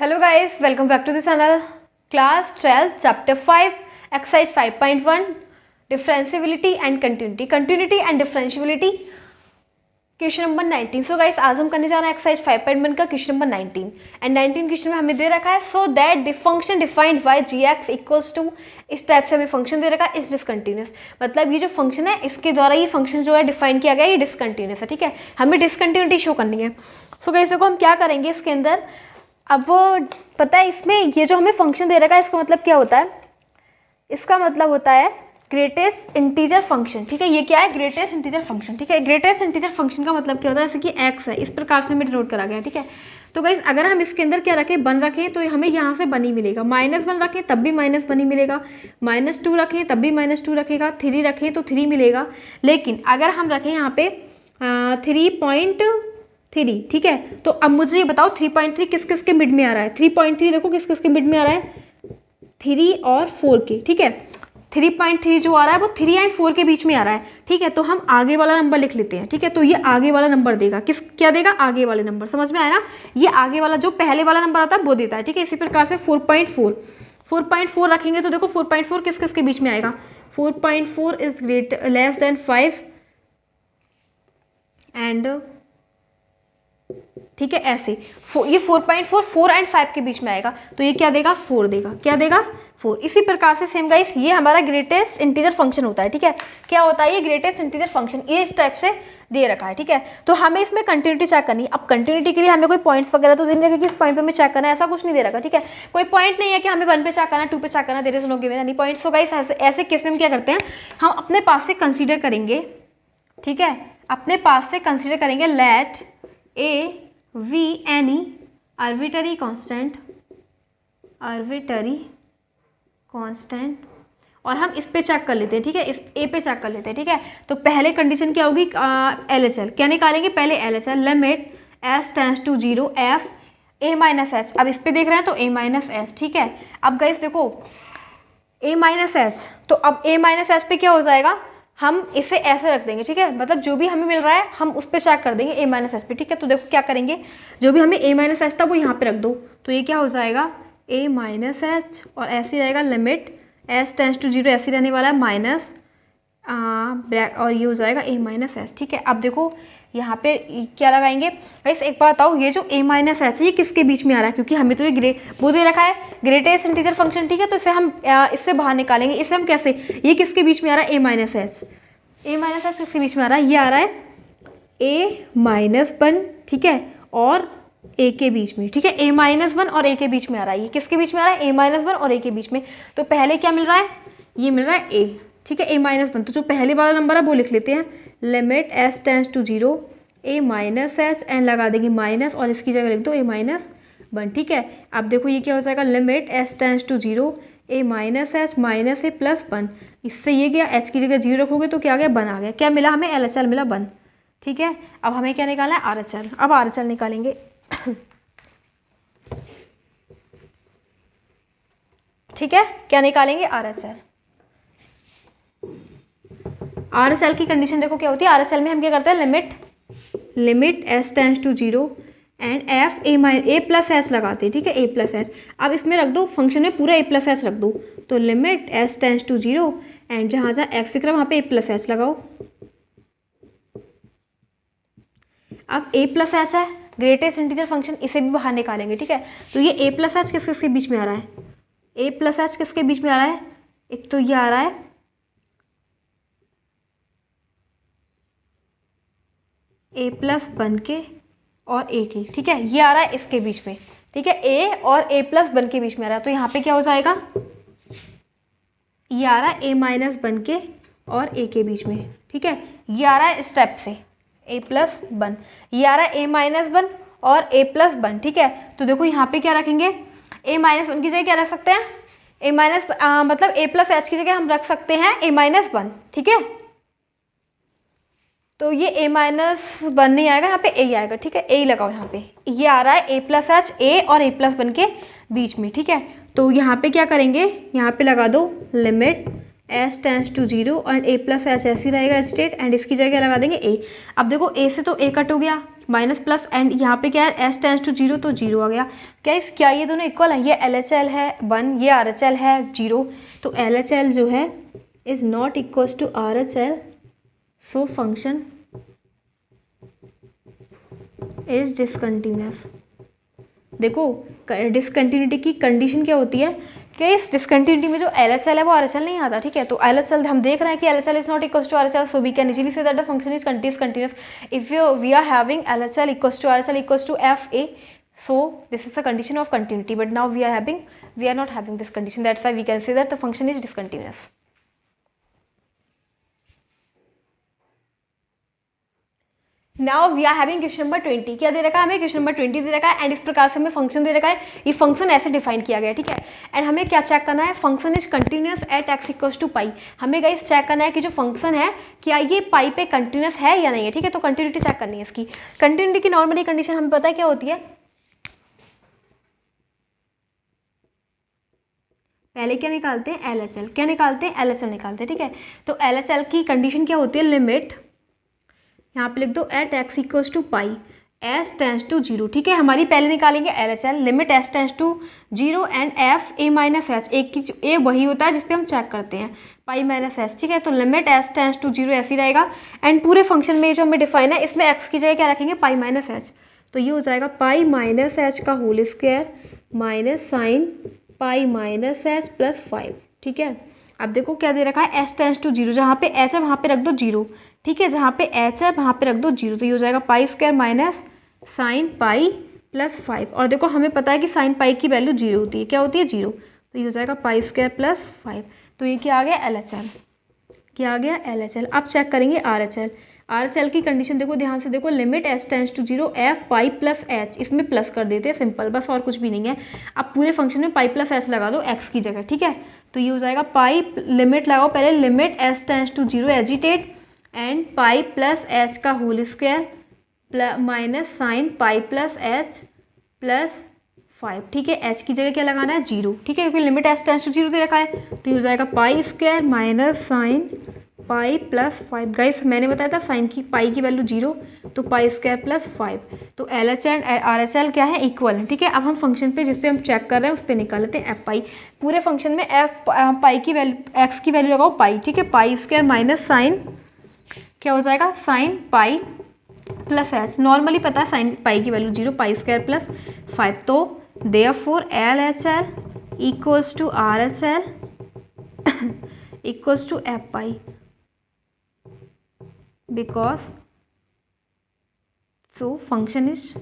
Hello guys, welcome back to the channel. Class 12 chapter 5 exercise 5.1 differentiability and continuity and differentiability question number 19. So guys आज हम करने जा रहे हैं exercise 5.1 का क्वेश्चन नंबर 19 एंड 19 क्वेश्चन में हमें दे रखा है so that the function defined by gx equals to, इस टाइप से हमें फंक्शन दे रखा है इस डिसकंटिन्यूस. मतलब ये जो फंक्शन है इसके द्वारा ये फंक्शन जो है डिफाइन किया गया ये डिसकंटिन्यूस है. ठीक है, हमें डिसकंटिन्यूटी शो करनी है. सो गाइस देखो हम क्या करेंगे इसके अंदर. अब पता है इसमें ये जो हमें फंक्शन दे रखा है इसका मतलब क्या होता है, इसका मतलब होता है ग्रेटेस्ट इंटीजर फंक्शन. ठीक है, ये क्या है ग्रेटेस्ट इंटीजर फंक्शन. ठीक है, ग्रेटेस्ट इंटीजर फंक्शन का मतलब क्या होता है, जैसे कि x है इस प्रकार से हमें डिनोट करा गया. ठीक है, तो गाइस अगर हम इसके अंदर क्या रखें वन रखें तो हमें यहाँ से वन ही मिलेगा. -1 रखें तब भी -1 ही मिलेगा. -2 रखें तब भी -2 रखेगा. 3 रखें तो 3 मिलेगा. लेकिन अगर हम रखें यहाँ पे 3.3. ठीक है, तो अब मुझे ये बताओ 3.3 किस किस के मिड में आ रहा है. 3.3 देखो किस किस के मिड में आ रहा है, 3 और 4 के. ठीक है, 3.3 जो आ रहा है वो 3 एंड 4 के बीच में आ रहा है. ठीक है, तो हम आगे वाला नंबर लिख लेते हैं. ठीक है, तो ये आगे वाला नंबर देगा. किस क्या देगा, आगे वाले नंबर. समझ में आया ना, ये आगे वाला जो पहले वाला नंबर आता है वो देता है. ठीक है, इसी प्रकार से 4.4 रखेंगे तो देखो 4.4 किस किस के बीच में आएगा. 4.4 इज लेस देन 5 एंड ठीक है ऐसे ये 4.4 4 एंड 5 के बीच में आएगा तो ये क्या देगा 4 देगा. क्या देगा 4. इसी प्रकार से सेम गाइस ये हमारा ग्रेटेस्ट इंटीजर फंक्शन होता है. ठीक है, क्या होता है ये ग्रेटेस्ट इंटीजर फंक्शन, ये इस टाइप से दे रखा है. ठीक है, तो हमें इसमें कंटिन्यूटी चेक करनी है. अब कंटिन्यूटी के लिए हमें कोई पॉइंट्स वगैरह तो देने लगे कि इस पॉइंट पे हमें चेक करना है, ऐसा कुछ नहीं दे रखा. ठीक है, कोई पॉइंट नहीं है कि हमें 1 पे चेक करना, 2 पे चेक करना, there is no given any point. So guys ऐसे केस में हम क्या करते हैं, हम अपने पास से कंसिडर करेंगे. ठीक है, अपने पास से कंसिडर करेंगे let a be any arbitrary constant और हम इस पे चेक कर लेते हैं. ठीक है, इस ए पे चेक कर लेते हैं. ठीक है, तो पहले कंडीशन क्या होगी, LHL क्या निकालेंगे, पहले LHL limit s tends to 0 f a minus H. अब इस पे देख रहे हैं तो a माइनस एच. ठीक है, अब गाइस देखो a माइनस एच, तो अब a माइनस एच पे क्या हो जाएगा, हम इसे ऐसे रख देंगे. ठीक है, मतलब जो भी हमें मिल रहा है हम उस पर चेक कर देंगे a माइनस एच पे. ठीक है, तो देखो क्या करेंगे, जो भी हमें a माइनस एच था वो यहाँ पे रख दो तो ये क्या हो जाएगा a माइनस एच और ऐसे रहेगा लिमिट s टेंड्स टू 0 ऐसे रहने वाला है माइनस और ये हो जाएगा a माइनस एच. ठीक है, अब देखो यहाँ पे क्या लगाएंगे गाइस, एक बात बताओ ये जो a माइनस एच है ये किसके बीच में आ रहा है, क्योंकि हमें तो ये वो दे रखा है ग्रेटेस्ट इंटीजर फंक्शन. ठीक है, तो इसे हम इससे बाहर निकालेंगे. इसे हम कैसे, ये किसके बीच में आ रहा है a minus H. a minus H किसके बीच में आ रहा है, ये आ रहा है a माइनस 1. ठीक है, और a के बीच में. ठीक है, a माइनस 1 और a के बीच में आ रहा है. ये किसके बीच में आ रहा है, a माइनस 1 और a के बीच में. तो पहले क्या मिल रहा है, ये मिल रहा है a. ठीक है, a माइनस 1, तो जो पहले वाला नंबर है वो लिख लेते हैं limit s tends to 0 a minus H and लगा देंगे माइनस और इसकी जगह लिख दो a माइनस 1. ठीक है, अब देखो ये क्या हो जाएगा limit s tends to 0 a minus H minus a plus 1. इससे ये गया h की जगह 0 रखोगे तो क्या आ गया 1 आ गया. क्या मिला हमें, LHL मिला 1. ठीक है, अब हमें क्या निकालना है RHL. अब RHL निकालेंगे. ठीक है, क्या निकालेंगे RHL की कंडीशन देखो क्या होती है. RHL में हम क्या करते हैं limit s tends to 0 and f a plus H लगाते हैं. ठीक है, a प्लस एच. अब इसमें रख दो फंक्शन में पूरा a प्लस एच रख दो तो limit s tends to 0 and जहाँ जहाँ x दिख रहा है वहाँ पे a प्लस एच लगाओ. अब a प्लस एच है ग्रेटेस्ट इंटीजर फंक्शन, इसे भी बाहर निकालेंगे. ठीक है, तो ये a प्लस एच किसके बीच में आ रहा है, a प्लस एच किसके बीच में आ रहा है, एक तो ये आ रहा है a प्लस 1 के और a के. ठीक है, ये आ रहा है इसके बीच में. ठीक है, a और a प्लस 1 के बीच में आ रहा है तो यहाँ पे क्या हो जाएगा, ये आ रहा है a माइनस 1 के और a के बीच में. ठीक है, ये आ रहा है स्टेप से a प्लस 1, ये आ रहा है a माइनस 1 और a प्लस 1. ठीक है, तो देखो यहाँ पे क्या रखेंगे, a माइनस 1 की जगह क्या रख सकते हैं, a माइनस मतलब a प्लस एच की जगह हम रख सकते हैं a माइनस 1. ठीक है, तो ये a माइनस 1 नहीं आएगा, यहाँ पे a आएगा. ठीक है, a लगाओ यहाँ पे, ये आ रहा है a प्लस एच a और a प्लस 1 के बीच में. ठीक है, तो यहाँ पे क्या करेंगे, यहाँ पे लगा दो limit S tends to 0 and A plus H ऐसे ही रहेगा स्टेट, एंड इसकी जगह लगा देंगे ए। अब देखो ए से तो ए कट हो गया, माइनस प्लस, एंड यहाँ पे क्या है एस टेंस टू 0 तो 0 आ गया। क्या ये दोनों इक्वल है? ये एल एच एल है 1, ये आर एच एल है 0, तो एल एच एल जो है is not equal to R H L, so function is discontinuous. देखो डिसकंटिन्यूटी की कंडीशन क्या होती है कि इस डिसकंटिन्यूटी में जो एल एच एल है वो आर एच एल नहीं आता, ठीक है। तो एल एच एल हम देख रहे हैं कि L H L is not equal to R H L, so we can easily say that the function is continuous if we are having L H L equal to R H L equal to F A, so this is the condition of continuity, but now we are not having this condition, that's why we can say that the function is discontinuous. Now we are having question number 20। क्या दे रखा है हमें? Question number 20 दे रखा है, and इस प्रकार से हमें फंक्शन दे रखा है, ये फंक्शन ऐसे डिफाइन किया गया है, ठीक है। एंड हमें क्या चेक करना है? Function is continuous at x equal to pi. हमें गाइस चेक करना है कि जो फंक्शन है क्या ये पाई पे कंटिन्यूस है या नहीं है, ठीक है। तो कंटिन्यूटी चेक करनी है इसकी। कंटिन्यूटी की नॉर्मली कंडीशन हमें पता है क्या होती है, पहले क्या निकालते हैं? L H L. क्या निकालते हैं? एल एच एल निकालते हैं, ठीक है। तो एल एच एल की कंडीशन क्या होती है? लिमिट यहाँ पे लिख दो at x equals to pi s tends to 0, ठीक है। हमारी पहले निकालेंगे L H L, limit S tends to 0 and F A minus h, a वही होता है जिसपे हम चेक करते हैं पाई माइनस एच, ठीक है। तो लिमिट एस टेंस टू 0 ऐसे ही रहेगा, एंड पूरे फंक्शन में जो हमें डिफाइन है इसमें एक्स की जगह क्या रखेंगे? पाई माइनस एच, तो ये हो जाएगा पाई माइनस एच का whole square minus sine pi minus H plus 5, ठीक है। अब देखो क्या दे रखा है? एस टेंस टू 0, जहाँ पे एच है वहाँ पे रख दो 0, ठीक है। जहाँ पे एच है वहाँ पे रख दो 0, तो ये हो जाएगा pi square minus sine pi plus 5, और देखो हमें पता है कि साइन पाई की वैल्यू 0 होती है, क्या होती है? 0, तो ये हो जाएगा पाई स्क्वायर प्लस 5। तो ये क्या आ गया? L H L. क्या आ गया? L H L. अब चेक करेंगे R H L. R H L की कंडीशन देखो ध्यान से, देखो limit H tends to 0 F pi plus H, इसमें प्लस कर देते हैं, सिंपल, बस और कुछ भी नहीं है। अब पूरे फंक्शन में पाई प्लस एच लगा दो एक्स की जगह, ठीक है। तो ये हो जाएगा पाई, लिमिट लगाओ पहले, लिमिट एच टेंस टू 0 एजिटेट एंड पाई प्लस एच का whole square minus sine pi plus H plus 5, ठीक है। एच की जगह क्या लगाना है? 0, ठीक है, क्योंकि लिमिट एच टेंस टू 0 दे रखा है। तो ये हो जाएगा pi square minus sine pi plus 5। Guys मैंने बताया था साइन की पाई की वैल्यू 0, तो पाई स्क्वायर प्लस 5। तो L H and are H L क्या है? इक्वल है, ठीक है। अब हम फंक्शन पे जिस पे हम चेक कर रहे हैं उस पर निकाल लेते हैं एफ पाई। पूरे फंक्शन में एफ पाई की वैल्यू, एक्स की वैल्यू लगाओ पाई, ठीक है। पाई स्क्वायर माइनस साइन क्या हो जाएगा? Sign pi plus H, normally पता है साइन पाई की वैल्यू 0, पाई स्क्वायर प्लस 5। तो therefore L H L equals to R H L equals to F pi, because so function is,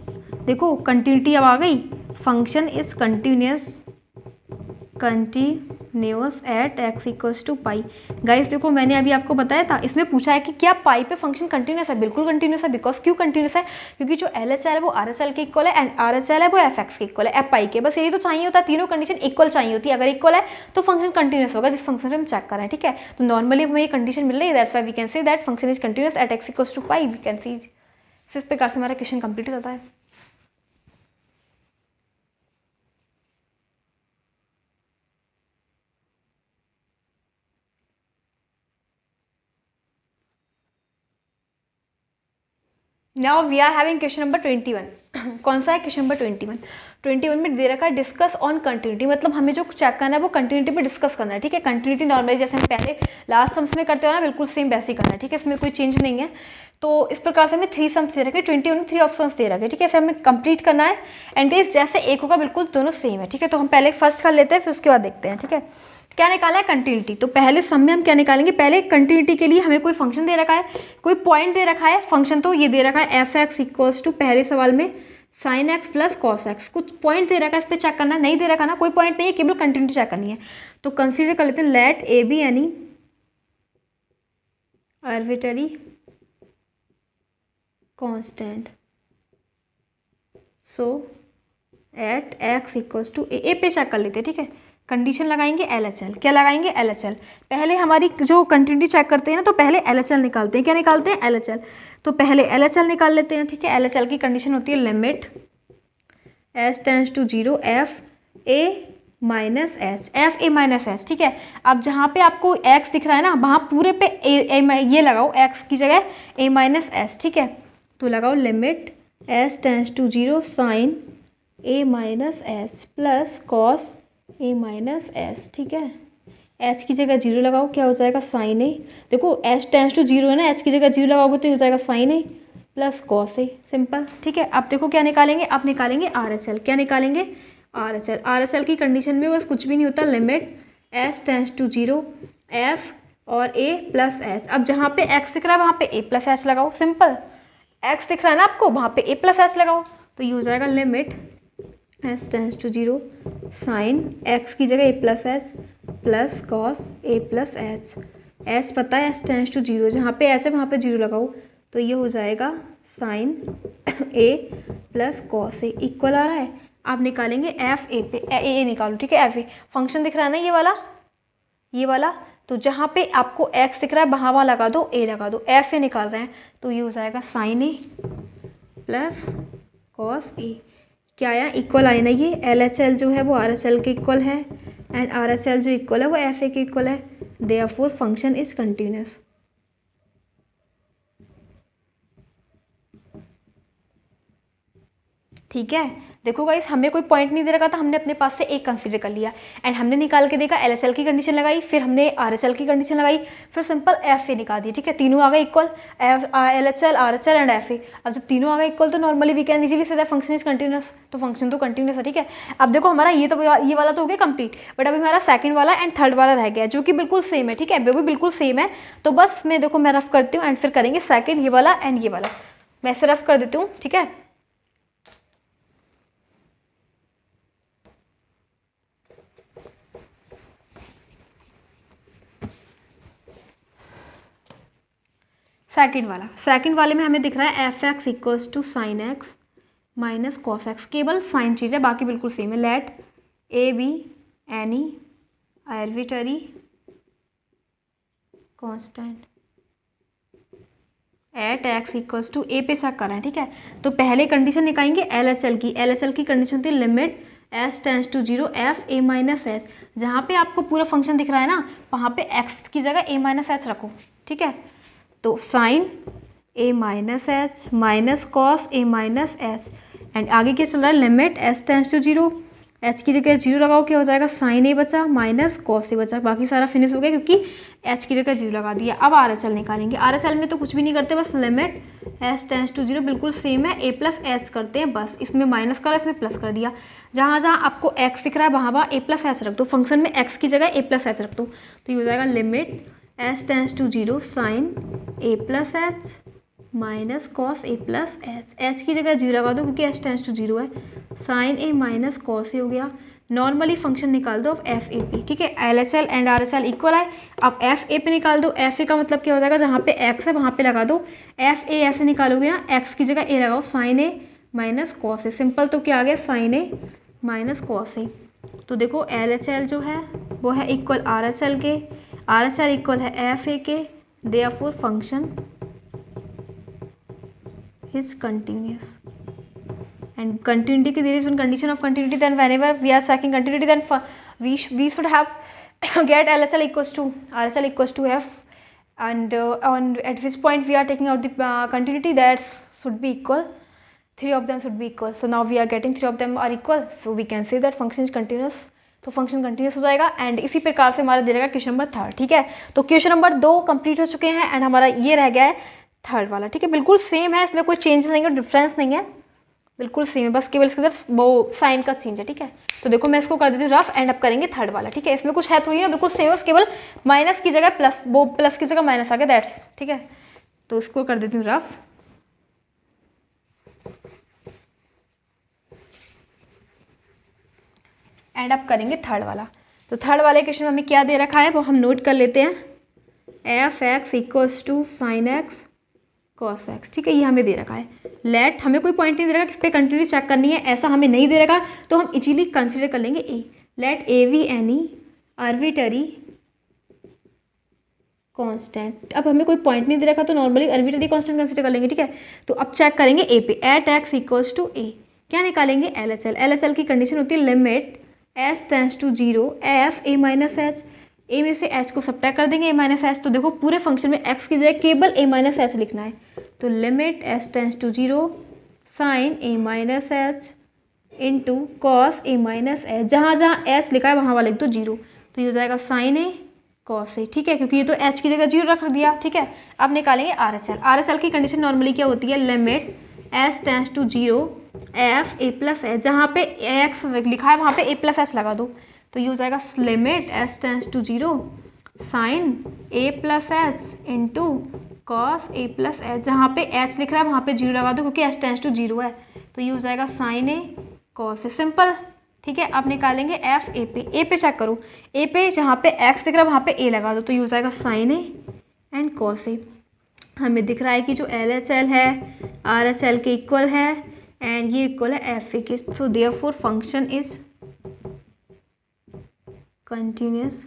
देखो continuity अब आ गई, function is continuous at x equals to pi. Guys देखो मैंने अभी आपको बताया था, इसमें पूछा है कि क्या पाई पे फंक्शन कंटिन्यूअस है? बिल्कुल कंटिन्यूअस है, बिकॉज क्यों कंटिन्यूअस है? क्योंकि जो एल एच एल है वो आर एच एल के इक्वल है, एंड आर एच एल है वो एफ एक्स के इक्वल है, एफ पाई के। बस यही तो चाहिए होता है, तीनों कंडीशन इक्वल चाहिए होती है। अगर इक्वल है तो फंक्शन कंटिन्यूअस होगा जिस फंक्शन में हम चेक कर रहे हैं, ठीक है। तो नॉर्मली हमें ये कंडीशन मिल रही है, that's why we can say that function is continuous at x equals to pi, we can see. इस प्रकार से हमारा क्वेश्चन कंप्लीट होता है। Now we are having question number 21। कौन सा है क्वेश्चन नंबर 21? 21 में दे रखा है डिस्कस ऑन कंटिन्यूटी, मतलब हमें जो चेक करना है वो कंटिन्यूटी पे डिस्कस करना है, ठीक है। कंटिन्यूटी नॉर्मली जैसे हम पहले लास्ट सम्स में करते हो ना, बिल्कुल सेम वैसे ही करना है, ठीक है। इसमें कोई चेंज नहीं है। तो इस प्रकार से हमें 3 सम्स दे रखे, 21 में 3 ऑप्शंस दे रखे, ठीक है। इसे हमें कंप्लीट करना है, एंड इस जैसे एक होगा बिल्कुल दोनों सेम है, ठीक है। तो हम पहले फर्स्ट कर लेते हैं, फिर उसके बाद देखते हैं, ठीक है। क्या निकाला है? कंटिन्यूटी। तो पहले सम में हम क्या निकालेंगे? पहले कंटिन्यूटी के लिए हमें कोई फंक्शन दे रखा है, कोई पॉइंट दे रखा है, फंक्शन तो ये दे रखा है एफ एक्स इक्वल्स टू, पहले सवाल में sine x plus cos x, कुछ पॉइंट दे रखा है, इस पर चेक करना, नहीं दे रखा ना, कोई पॉइंट नहीं है, केवल कंटिन्यूटी चेक करनी है। तो कंसीडर कर लेते हैं let a be any arbitrary constant, so at x equals to a पे चेक कर लेते हैं, ठीक है। कंडीशन लगाएंगे एल एच एल। क्या लगाएंगे? L H L. पहले हमारी जो कंटिन्यूटी चेक करते हैं ना, तो पहले एल एच एल निकालते हैं। क्या निकालते हैं? L H L. तो पहले एल एच एल निकाल लेते हैं, ठीक है। एल एच एल की कंडीशन होती है limit H tends to 0 F A minus H, F A minus H, ठीक है। अब जहाँ पे आपको एक्स दिख रहा है ना, वहाँ पूरे पे ये लगाओ, एक्स की जगह ए माइनस एच, ठीक है। तो लगाओ limit H tends to 0 sine A minus H plus cos A minus H, ठीक है। एच की जगह 0 लगाओ, क्या हो जाएगा साइन ए। देखो एच टेंस टू 0 है ना, एच की जगह 0 लगाओगे तो हो जाएगा sign A plus cos A, simple, ठीक है। अब देखो क्या निकालेंगे, अब निकालेंगे आर एच एल। क्या निकालेंगे, R H L. R H L की कंडीशन में बस कुछ भी नहीं होता, limit H tends to 0 F और ए प्लस एच। अब जहाँ पे एक्स दिख रहा है वहाँ पे ए प्लस एच लगाओ, सिंपल। एक्स दिख रहा है ना आपको, वहाँ पे ए प्लस एच लगाओ, तो ये हो जाएगा limit H tends to 0 sine X की जगह A plus H plus cos A plus H. H पता है एच टेंस टू 0, जहाँ पे एच है वहाँ पे 0 लगाओ, तो ये हो जाएगा sign A plus cos A equal आ रहा है। आप निकालेंगे एफ ए पे, ए निकालो, ठीक है। एफ ए फंक्शन दिख रहा है ना ये वाला, तो जहाँ पे आपको एक्स दिख रहा है वहाँ लगा दो, ए लगा दो, एफ ए निकाल रहे हैं, तो ये हो जाएगा साइन ए प्लस कॉस ए। क्या आया, इक्वल आया ना, ये एल एच एल जो है वो आर एच एल के इक्वल है एंड आर एच एल जो इक्वल है वो एफ ए के इक्वल है, देयरफॉर फंक्शन इज कंटिन्यूअस। ठीक है, देखो गाइस हमें कोई पॉइंट नहीं दे रखा था, हमने अपने पास से एक कंसीडर कर लिया एंड हमने निकाल के देखा, एलएचएल की कंडीशन लगाई, फिर हमने आरएचएल की कंडीशन लगाई, फिर सिंपल एफ ए निकाल दिया, ठीक है। तीनों आ गए equal, LHL RHL and F A. अब जब तीनों आ गए इक्वल तो normally we can easily say that function is continuous, तो फंक्शन तो कंटिन्यूअस है, ठीक है। अब देखो हमारा ये वाला तो हो गया कंप्लीट, बट अभी हमारा सेकंड वाला एंड थर्ड वाला रह गया जो कि बिल्कुल सेम है, ठीक है, वो भी बिल्कुल सेम है। तो बस मैं देखो मैं रफ करती हूँ एंड फिर करेंगे सेकंड, ये वाला एंड ये वाला, मैं ऐसे रफ कर देती हूँ, ठीक है। सेकंड वाले में हमें दिख रहा है f x equals to sine x minus cos x, केवल साइन चीज़ है, बाकी बिल्कुल सेम है। Let a be any arbitrary constant at x equals to a पे चेक कर रहे हैं, ठीक है। तो पहले कंडीशन निकालेंगे एलएचएल की कंडीशन थी limit H tends to 0 F A minus H. जहाँ पे आपको पूरा फंक्शन दिख रहा है ना, वहाँ पे एक्स की जगह ए माइनस एच रखो, ठीक है। तो sine A minus H minus cos A minus H and आगे क्या चल रहा है, limit H tends to 0, H की जगह 0 लगाओ, क्या हो जाएगा साइन ए बचा माइनस कॉस ए बचा, बाकी सारा फिनिश हो गया क्योंकि एच की जगह 0 लगा दिया। अब आर एच एल निकालेंगे, आर एच एल में तो कुछ भी नहीं करते, बस लिमिट एच टेंस टू 0 बिल्कुल सेम है, ए प्लस एच करते हैं बस, इसमें माइनस करा इसमें प्लस कर दिया। जहाँ जहाँ आपको एक्स दिख रहा है वहाँ ए प्लस एच रख दो, फंक्शन में एक्स की जगह ए प्लस एच रख दो, तो ये हो जाएगा limit H tends to 0 sine A plus H minus cos A plus H, H की जगह 0 लगा दो क्योंकि एच टेंस टू 0 है, साइन ए माइनस कॉस ए हो गया। नॉर्मली फंक्शन निकाल दो अब एफ ए पी, ठीक है। L H L and are H L equal है, अब एफ ए पे निकाल दो। एफ ए का मतलब क्या हो जाएगा, जहाँ पे एक्स है वहाँ पे लगा दो, एफ ए ऐसे निकालोगे ना, एक्स की जगह ए लगाओ, sign A minus cos A, simple. तो क्या आ गया साइन ए माइनस कॉस ए। तो देखो एल एच एल जो है वो है इक्वल आर एच एल के, आर एच एल इक्वल है एफ ए के, therefore function is continuous and continuity ki there is one condition of continuity, then whenever we are checking continuity then we should have get LHL equals to RHL equals to F and on at which point we are taking out the continuity that should be equal, 3 of them should be equal, so now we are getting 3 of them are equal, so we can say that function is continuous, तो function continuous हो जाएगा। And इसी प्रकार से हमारा दे देगा question number 3, ठीक है। तो क्वेश्चन नंबर 2 कंप्लीट हो चुके हैं एंड हमारा ये रह गया है थर्ड वाला, ठीक है। बिल्कुल सेम है, इसमें कोई चेंज नहीं है, डिफरेंस नहीं है, बिल्कुल सेम है, बस केवल इसके अंदर वो साइन का चेंज है, ठीक है। तो देखो मैं इसको कर देती हूँ रफ एंड अप करेंगे थर्ड वाला, ठीक है। इसमें कुछ है थोड़ी ना, बिल्कुल सेम है, केवल माइनस की जगह प्लस, वो प्लस की जगह माइनस आ गया, दैट्स, ठीक है। तो इसको कर देती हूँ रफ। एंड अप करेंगे थर्ड वाला। तो थर्ड वाले क्वेश्चन में हमें क्या दे रखा है वो हम नोट कर लेते हैं, F x equals to sine X cos X, ठीक है, ये हमें दे रखा है। लेट हमें कोई पॉइंट नहीं दे रखा किस पे कंटिन्यू चेक करनी है, ऐसा हमें नहीं दे रखा, तो हम इजीली कंसिडर कर लेंगे a. Let a be any arbitrary constant, अब हमें कोई पॉइंट नहीं दे रखा तो नॉर्मली आर्बिट्ररी कांस्टेंट कंसिडर कर लेंगे, ठीक है। तो अब चेक करेंगे ए पे, at x equals to a, क्या निकालेंगे L H L. L H L की कंडीशन होती है limit H tends to 0 F A minus h, a में से एच को सब्ट्रैक्ट कर देंगे, ए माइनस एच, तो देखो पूरे फंक्शन में एक्स की जगह केवल ए माइनस एच लिखना है, तो limit H tends to 0 sine A minus H into cos A minus H, जहाँ जहाँ एच लिखा है वहाँ वाला लिख दो 0, तो ये हो जाएगा साइन ए कॉस ए, ठीक है, क्योंकि ये तो एच की जगह 0 रख दिया, ठीक है। अब निकालेंगे R H L. R H L की कंडीशन नॉर्मली क्या होती है, limit H tends to 0 F A plus H, जहाँ पे एक्स लिखा है वहाँ पे ए प्लस एच लगा दो, तो ये हो जाएगा limit H tends to 0 sine A plus H into cos A plus H, जहाँ पे एच लिख रहा है वहाँ पे 0 लगा दो क्योंकि एच टेंस टू 0 है, तो ये हो जाएगा sign A cos A, simple, ठीक है। अब निकालेंगे एफ ए पे चेक करो, ए पे जहाँ पे एक्स दिख रहा है वहाँ पे ए लगा दो, तो ये हो जाएगा sign A and cos A. हमें दिख रहा है कि जो एल एच एल है आर एच एल के इक्वल है एंड ये इक्वल है एफ ए के, so therefore function is continuous.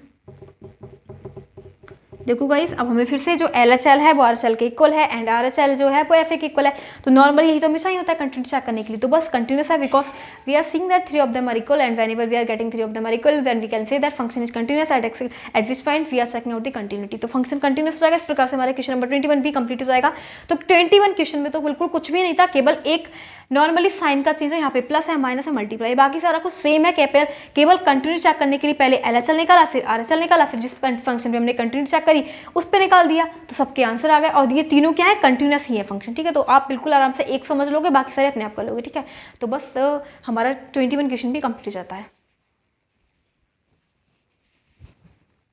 देखो गाइस, अब हमें फिर से जो एल एच एल है वो आर एच एल के इक्वल है एंड आर एच एल जो है वो एफ ए के इक्वल है, तो नॉर्मली यही तो हमेशा ही होता है कंटिन्यूस चेक करने के लिए, तो बस कंटिन्यूस है because we are seeing that 3 of them are equal and whenever we are getting 3 of them are equal then we can say that function is continuous at which point we are checking out the continuity, तो function continuous हो जाएगा। इस प्रकार से हमारा question number 21 भी complete हो जाएगा। तो 21 क्वेश्चन में तो बिल्कुल कुछ भी नहीं था, केवल एक नॉर्मली साइन का चीज़ है, यहाँ पे प्लस है माइनस है मल्टीप्लाई, बाकी सारा कुछ सेम है। केवल कंटिन्यू चेक करने के लिए पहले एल एच एल निकाला, फिर आर एच एल निकाला, फिर जिस फंक्शन पे हमने कंटिन्यू चेक करी उस पर निकाल दिया, तो सबके आंसर आ गए। और ये तीनों क्या है, कंटिन्यूस ही है फंक्शन, ठीक है। तो आप बिल्कुल आराम से एक समझ लोगे, बाकी सारे अपने आप कर लोगे, ठीक है। तो बस हमारा 21 क्वेश्चन भी कंप्लीट हो जाता है।